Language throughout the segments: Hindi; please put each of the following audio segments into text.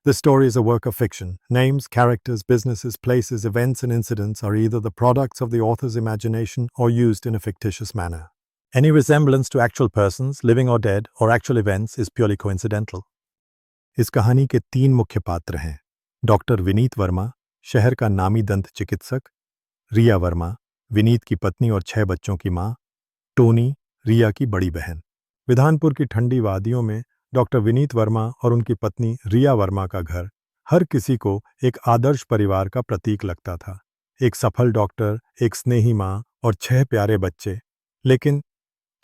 The story is a work of fiction. Names, characters, businesses, places, events, and incidents are either the products of the author's imagination or used in a fictitious manner. Any resemblance to actual persons, living or dead, or actual events is purely coincidental. इस कहानी के 3 मुख्य पात्र हैं। डॉक्टर विनीत वर्मा, शहर का नामी दंत चिकित्सक, रिया वर्मा, विनीत की पत्नी और 6 बच्चों की मां, टोनी, रिया की बड़ी बहन। विधानपुर की ठंडी वादियों में डॉक्टर विनीत वर्मा और उनकी पत्नी रिया वर्मा का घर हर किसी को एक आदर्श परिवार का प्रतीक लगता था। एक सफल डॉक्टर, एक स्नेही मां और 6 प्यारे बच्चे। लेकिन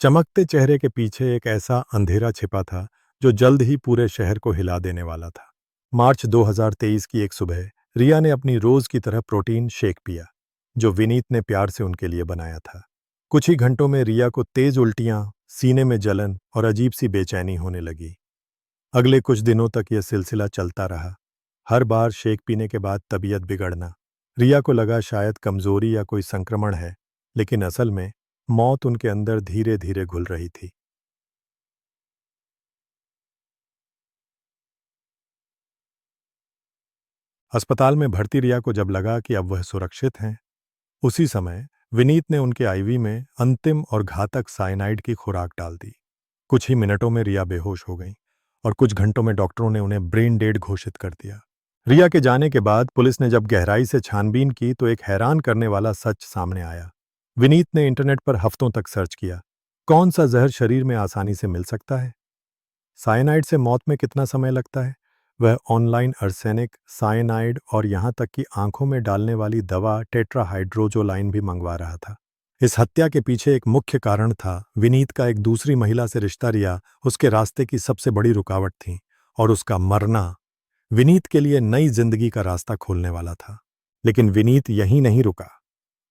चमकते चेहरे के पीछे एक ऐसा अंधेरा छिपा था जो जल्द ही पूरे शहर को हिला देने वाला था। मार्च 2023 की एक सुबह रिया ने अपनी रोज की तरह प्रोटीन शेक पिया, जो विनीत ने प्यार से उनके लिए बनाया था। कुछ ही घंटों में रिया को तेज उल्टियां, सीने में जलन और अजीब सी बेचैनी होने लगी। अगले कुछ दिनों तक यह सिलसिला चलता रहा। हर बार शेक पीने के बाद तबीयत बिगड़ना। रिया को लगा शायद कमजोरी या कोई संक्रमण है, लेकिन असल में मौत उनके अंदर धीरे धीरे घुल रही थी। अस्पताल में भर्ती रिया को जब लगा कि अब वह सुरक्षित हैं, उसी समय विनीत ने उनके आईवी में अंतिम और घातक साइनाइड की खुराक डाल दी। कुछ ही मिनटों में रिया बेहोश हो गई और कुछ घंटों में डॉक्टरों ने उन्हें ब्रेन डेड घोषित कर दिया। रिया के जाने के बाद पुलिस ने जब गहराई से छानबीन की तो एक हैरान करने वाला सच सामने आया। विनीत ने इंटरनेट पर हफ्तों तक सर्च किया, कौन सा जहर शरीर में आसानी से मिल सकता है, साइनाइड से मौत में कितना समय लगता है। वह ऑनलाइन अर्सेनिक, साइनाइड और यहां तक कि आंखों में डालने वाली दवा टेट्राहाइड्रोजोलाइन भी मंगवा रहा था। इस हत्या के पीछे एक मुख्य कारण था विनीत का एक दूसरी महिला से रिश्ता। रिया उसके रास्ते की सबसे बड़ी रुकावट थी और उसका मरना विनीत के लिए नई जिंदगी का रास्ता खोलने वाला था। लेकिन विनीत यहीं नहीं रुका।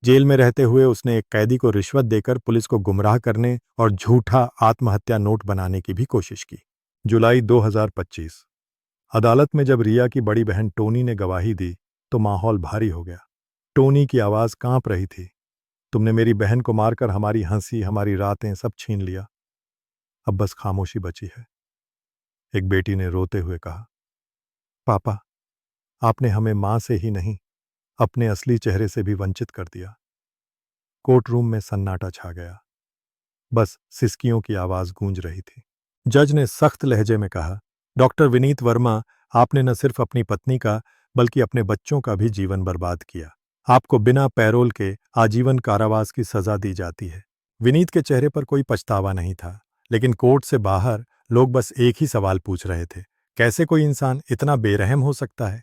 जेल में रहते हुए उसने एक कैदी को रिश्वत देकर पुलिस को गुमराह करने और झूठा आत्महत्या नोट बनाने की भी कोशिश की। जुलाई 2025 अदालत में जब रिया की बड़ी बहन टोनी ने गवाही दी तो माहौल भारी हो गया। टोनी की आवाज कांप रही थी, तुमने मेरी बहन को मारकर हमारी हंसी, हमारी रातें सब छीन लिया। अब बस खामोशी बची है। एक बेटी ने रोते हुए कहा, पापा, आपने हमें मां से ही नहीं, अपने असली चेहरे से भी वंचित कर दिया। कोर्ट रूम में सन्नाटा छा गया। बस सिसकियों की आवाज गूंज रही थी। जज ने सख्त लहजे में कहा, डॉक्टर विनीत वर्मा, आपने न सिर्फ अपनी पत्नी का बल्कि अपने बच्चों का भी जीवन बर्बाद किया। आपको बिना पैरोल के आजीवन कारावास की सजा दी जाती है। विनीत के चेहरे पर कोई पछतावा नहीं था, लेकिन कोर्ट से बाहर लोग बस एक ही सवाल पूछ रहे थे, कैसे कोई इंसान इतना बेरहम हो सकता है।